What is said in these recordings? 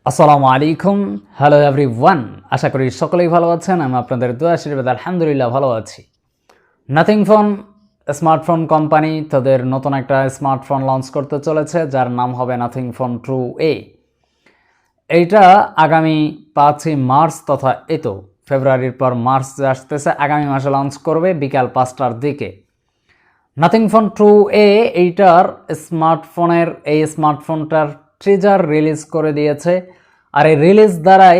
আসসালামু আলাইকুম, hello everyone. আশা করি সকলেই ভালো আছেন। আমি আপনাদের দোয়া আশীর্বাদ আলহামদুলিল্লাহ ভালো আছি। নাথিং ফোন স্মার্টফোন কোম্পানি তাদের নতুন একটা স্মার্টফোন লঞ্চ করতে চলেছে, যার নাম হবে নাথিং ফোন ট্রু এ। এইটা আগামী 5ই মার্চ তথা ফেব্রুয়ারির পর মার্চ যে আসতেছে, আগামী মাসে লঞ্চ করবে বিকাল 5টার দিকে। নাথিং ফোন ট্রু এ এইটার স্মার্টফোনটার ট্রিজার রিলিজ করে দিয়েছে। আর এই রিলিজ দ্বারাই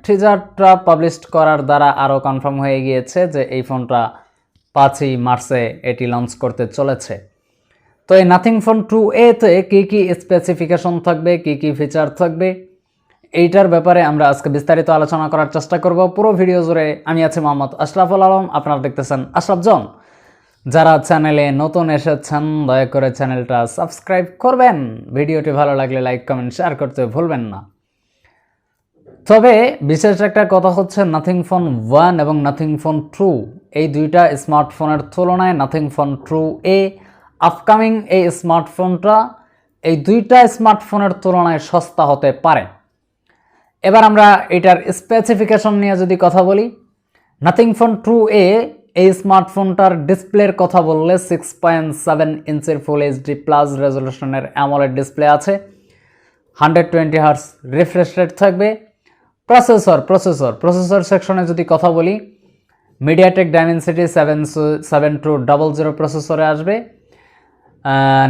ট্রিজারটা পাবলিশ করার দ্বারা আরও কনফার্ম হয়ে গিয়েছে যে এই ফোনটা 5ই মার্চে এটি লঞ্চ করতে চলেছে। তো এই নাথিং ফোন ট্রু এতে কী কী স্পেসিফিকেশন থাকবে, কী কী ফিচার থাকবে, এইটার ব্যাপারে আমরা আজকে বিস্তারিত আলোচনা করার চেষ্টা করব। পুরো ভিডিও জুড়ে আমি আছি মোহাম্মদ আশরাফুল আলম, আপনারা দেখতেছেন আশরাফ জন। যারা চ্যানেলে নতুন এসেছেন দয়া করে চ্যানেলটা সাবস্ক্রাইব করবেন, ভিডিওটি ভালো লাগলে লাইক কমেন্ট শেয়ার করতে ভুলবেন না। তবে বিশেষ একটা কথা হচ্ছে, নাথিং ফোন 1 এবং নাথিং ফোন ট্রু এই দুইটা স্মার্টফোনের তুলনায় নাথিং ফোন ট্রু এ আপকামিং এই স্মার্টফোনটা এই দুইটা স্মার্টফোনের তুলনায় সস্তা হতে পারে। এবার আমরা এটার স্পেসিফিকেশন নিয়ে যদি কথা বলি, নাথিং ফোন ট্রু এ এই স্মার্টফোনটার ডিসপ্লের কথা বললে 6.7 ইঞ্চের ফুল এইচডি প্লাস রেজলিউশনের অ্যামোলেড ডিসপ্লে আছে, 120 হার্টজ রিফ্রেশ রেট থাকবে। প্রসেসর সেকশনে যদি কথা বলি, মিডিয়াটেক ডাইমেনসিটি 7200 প্রসেসরে আসবে।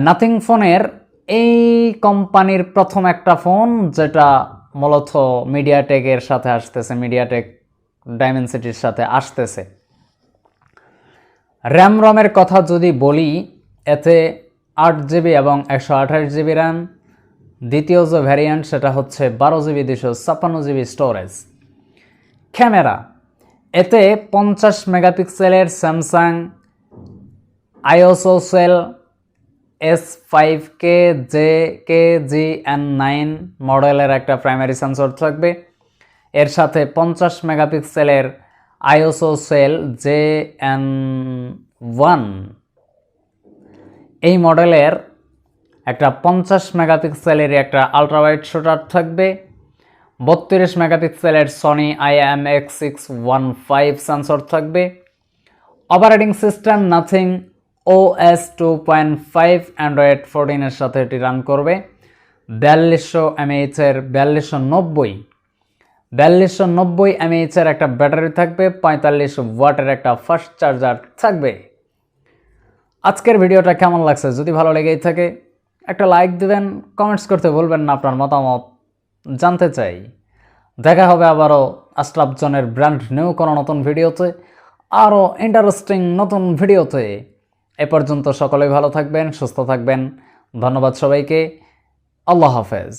নাথিং ফোনের এই কোম্পানির প্রথম একটা ফোন যেটা মূলত মিডিয়াটেকের সাথে আসতেছে, মিডিয়াটেক ডাইমেনসিটির সাথে আসতেছে। রমের কথা যদি বলি, এতে 8GB এবং 128GB র্যাম। দ্বিতীয় যে ভ্যারিয়েন্ট সেটা হচ্ছে 12GB 256GB স্টোরেজ। ক্যামেরা, এতে 50 মেগাপিক্সেলের স্যামসাং আইএসও S5K JKGN9 মডেলের একটা প্রাইমারি সেন্সর থাকবে। এর সাথে 50 মেগাপিক্সেলের আইএসও JN1 এই মডেলের একটা 50 মেগাপিক্সেলের একটা আলট্রাওয়াইড শুটার থাকবে। 32 মেগাপিক্সেলের সনি IMX615 সেন্সর থাকবে। Operating system nothing OS 2.5 Android 14 এর সাথে এটি রান করবে। 4200 mAh এর 4290 mAh এর একটা ব্যাটারি থাকবে। 45 ওয়াটের একটা ফাস্ট চার্জার থাকবে। আজকের ভিডিওটা কেমন লাগছে? যদি ভালো লেগেই থাকে একটা লাইক দিবেন, কমেন্টস করতে ভুলবেন না, আপনার মতামত জানতে চাই। দেখা হবে আবারও আশরাফ জনের ব্র্যান্ড নিউ কোনো নতুন ভিডিওতে, আরও ইন্টারেস্টিং নতুন ভিডিওতে। এ পর্যন্ত সকলেই ভালো থাকবেন, সুস্থ থাকবেন। ধন্যবাদ সবাইকে। আল্লাহ হাফেজ।